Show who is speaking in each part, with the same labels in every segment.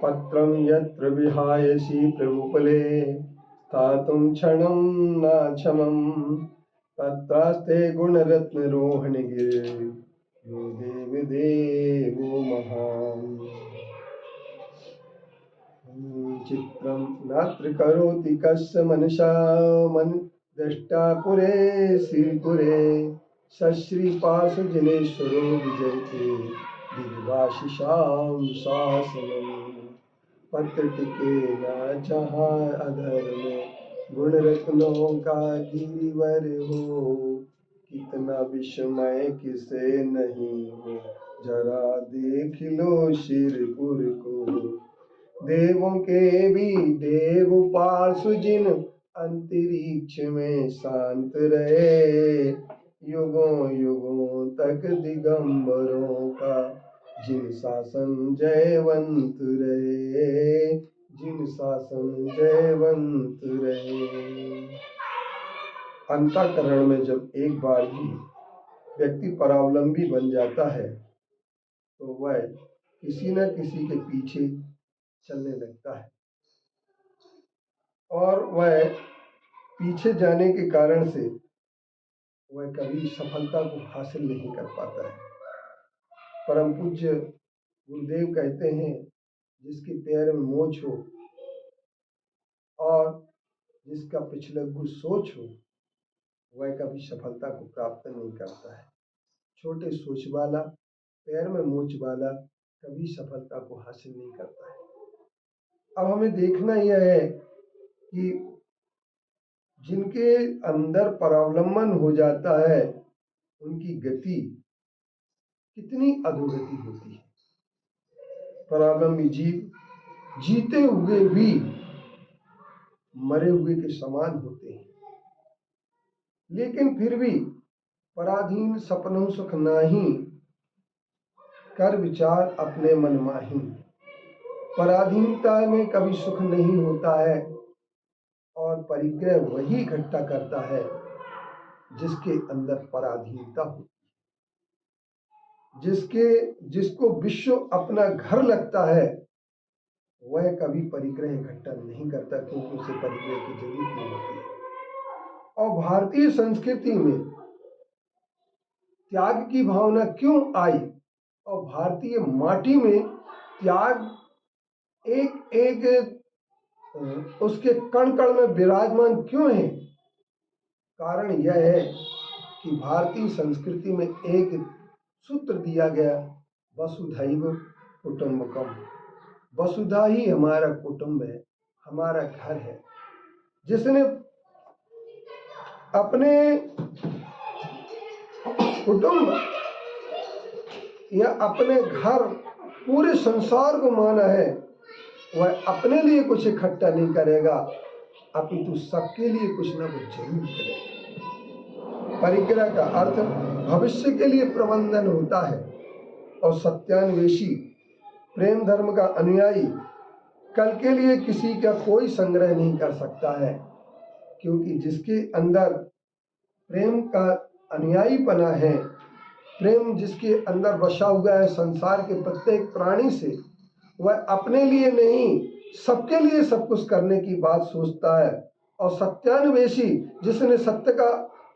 Speaker 1: पत्रं यत्र विहायसि प्रभुकुले स्थातुं क्षणं नाक्षमम् तत्रास्ते गुणरत्नरोहिणीर्यो देवदेवो महान्। चित्रं नात्र करोति कस्य मनसा मन दृष्टा पुरे श्रीपुरे सश्रीपाशजिनेश्वरो विजयते दिग्भाषिषां शासनम्। पत्र टिके न जहाँ अधर में गुण रत्नों का गिरिवर हो। कितना विस्मय किसे नहीं हो, जरा देख लो शिरपुर को। देवों के भी देव पार्षु जिन अंतरिक्ष में शांत रहे। युगों युगों तक दिगंबरों का जिन शासन जयवंत रहे, जिन शासन जयवंत रहे। अंतःकरण में जब एक बार ही व्यक्ति परावलंबी बन जाता है तो वह किसी न किसी के पीछे चलने लगता है और वह पीछे जाने के कारण से वह कभी सफलता को हासिल नहीं कर पाता है। परम पूज्य गुरुदेव कहते हैं, जिसके पैर में मोच हो और जिसका पिछलग्गू सोच हो, वह कभी सफलता को प्राप्त नहीं करता है। छोटे सोच वाला, पैर में मोच वाला कभी सफलता को हासिल नहीं करता है। अब हमें देखना यह है कि जिनके अंदर परावलंबन हो जाता है उनकी गति कितनी अधोगति होती है। परावलंबी जीव जीते हुए भी मरे हुए के समान होते हैं, लेकिन फिर भी पराधीन सपनों सुख नाही, कर विचार अपने मन माही। पराधीनता में कभी सुख नहीं होता है और परिग्रह वही इकट्ठा करता है जिसके अंदर पराधीनता होती है। जिसको विश्व अपना घर लगता है वह कभी परिग्रह इकट्ठा नहीं करता, क्योंकि उसे परिग्रह की जरूरत नहीं होती है। और भारतीय संस्कृति में त्याग की भावना क्यों आई और भारतीय माटी में त्याग एक एक उसके कण कण में विराजमान क्यों है? कारण यह है कि भारतीय संस्कृति में एक सूत्र दिया गया, वसुधैव कुटुंबकम। वसुधा ही हमारा कुटुंब है, हमारा घर है। जिसने अपने कुटुंब या अपने घर पूरे संसार को माना है, वह अपने लिए कुछ इकट्ठा नहीं करेगा, अपितु सबके लिए कुछ ना कुछ जरूर करेगा। परिग्रह का अर्थ भविष्य के लिए प्रबंधन होता है और सत्यान्वेषी प्रेम धर्म का अनुयायी कल के लिए किसी का कोई संग्रह नहीं कर सकता है, क्योंकि जिसके अंदर प्रेम का अनुयायीपना है, प्रेम जिसके अंदर बसा हुआ है संसार के प्रत्येक प्राणी से, वह अपने लिए नहीं सबके लिए सब कुछ करने की बात सोचता है। और सत्यान्वेषी जिसने सत्य का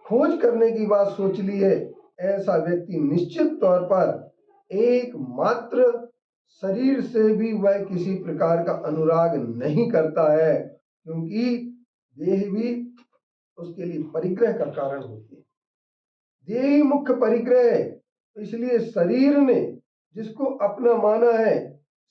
Speaker 1: खोज करने की बात सोच ली है, ऐसा व्यक्ति निश्चित तौर पर एकमात्र शरीर से भी वह किसी प्रकार का अनुराग नहीं करता है, क्योंकि देह भी उसके लिए परिग्रह का कारण होती है। देह ही मुख्य परिग्रह है। इसलिए शरीर ने जिसको अपना माना है,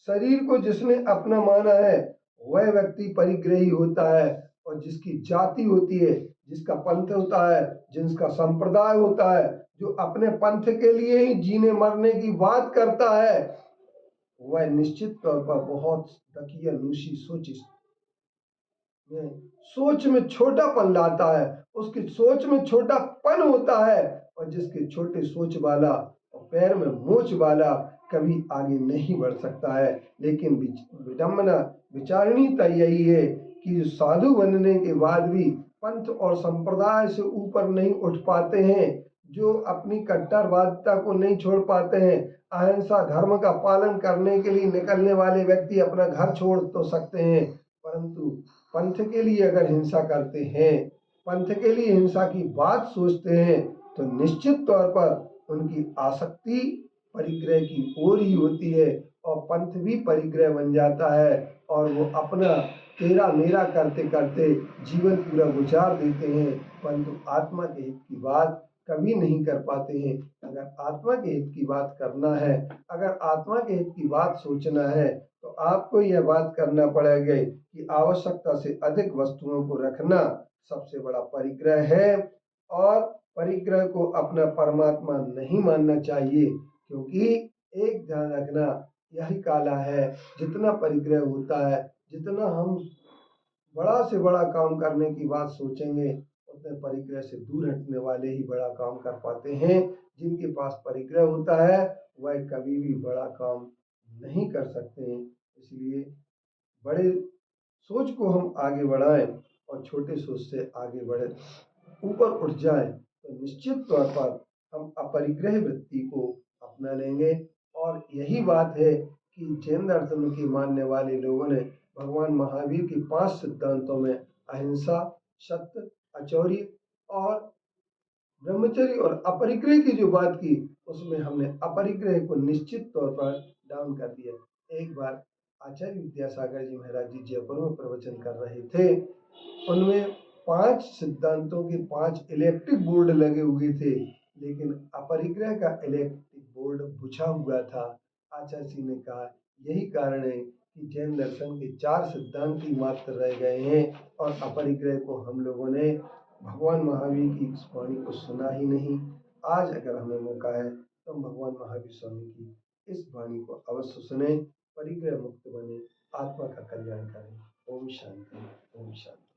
Speaker 1: शरीर को जिसने अपना माना है, वह व्यक्ति परिग्रही होता है। और जिसकी जाति होती है, जिसका पंथ होता है, जिसका संप्रदाय होता है, जो अपने पंथ के लिए ही जीने मरने की बात करता है, वह निश्चित तौर पर बहुत दकियानूशी सोच में छोटापन लाता है, उसकी सोच में छोटापन होता है। और जिसके छोटे सोच वाला और पैर में मोच वाला कभी आगे नहीं बढ़ सकता है। लेकिन विडंबना विचारणीयता यही है कि जो साधु बनने के बाद भी पंथ और संप्रदाय से ऊपर नहीं उठ पाते हैं, जो अपनी कट्टरवादिता को नहीं छोड़ पाते हैं, अहिंसा धर्म का पालन करने के लिए निकलने वाले व्यक्ति अपना घर छोड़ तो सकते हैं, परंतु पंथ के लिए अगर हिंसा करते हैं, पंथ के लिए हिंसा की बात सोचते हैं, तो निश्चित तौर पर उनकी आसक्ति परिग्रह की ओर ही होती है और पंथ भी परिग्रह बन जाता है और वो अपना तेरा मेरा करते करते जीवन पूरा गुजार देते हैं, परंतु आत्मा के हित की बात कभी नहीं कर पाते हैं। अगर आत्मा के हित की बात करना है, अगर आत्मा के हित की बात सोचना है, तो आपको यह बात करना पड़ेगा कि आवश्यकता से अधिक वस्तुओं को रखना सबसे बड़ा परिग्रह है और परिग्रह को अपना परमात्मा नहीं मानना चाहिए, क्योंकि एक ध्यान रखना, यही काला है, जितना परिग्रह होता है, जितना हम बड़ा से बड़ा काम करने की बात सोचेंगे, उतने परिग्रह से दूर हटने वाले ही बड़ा काम कर पाते हैं। जिनके पास परिग्रह होता है वह कभी भी बड़ा काम नहीं कर सकते हैं। इसलिए बड़े सोच को हम आगे बढ़ाएं और छोटे सोच से आगे बढ़े ऊपर उठ जाएं, तो निश्चित तौर पर हम अपरिग्रह वृत्ति को अपना लेंगे। और यही बात है कि जैन दर्शन के मानने वाले लोगों ने भगवान महावीर के 5 सिद्धांतों में अहिंसा, सत्य, अचौर्य और ब्रह्मचर्य और अपरिग्रह की जो बात की, उसमें हमने अपरिग्रह को निश्चित तौर पर डाउन कर दिया। एक बार आचार्य विद्यासागर जी महाराज जी जयपुर में प्रवचन कर रहे थे, उनमें 5 सिद्धांतों के 5 इलेक्ट्रिक बोर्ड लगे हुए थे, लेकिन अपरिग्रह का इलेक्ट्रिक बोर्ड बुझा हुआ था। आचार्य जी ने कहा यही कारण है कि जैन दर्शन के 4 सिद्धांत ही मात्र रह गए हैं और अपरिग्रह को हम लोगों ने भगवान महावीर की इस वाणी को सुना ही नहीं। आज अगर हमें मौका है तो हम भगवान महावीर स्वामी की इस वाणी को अवश्य सुने, परिग्रह मुक्त बने, आत्मा का कल्याण करें। ओम शांति, ओम शांति।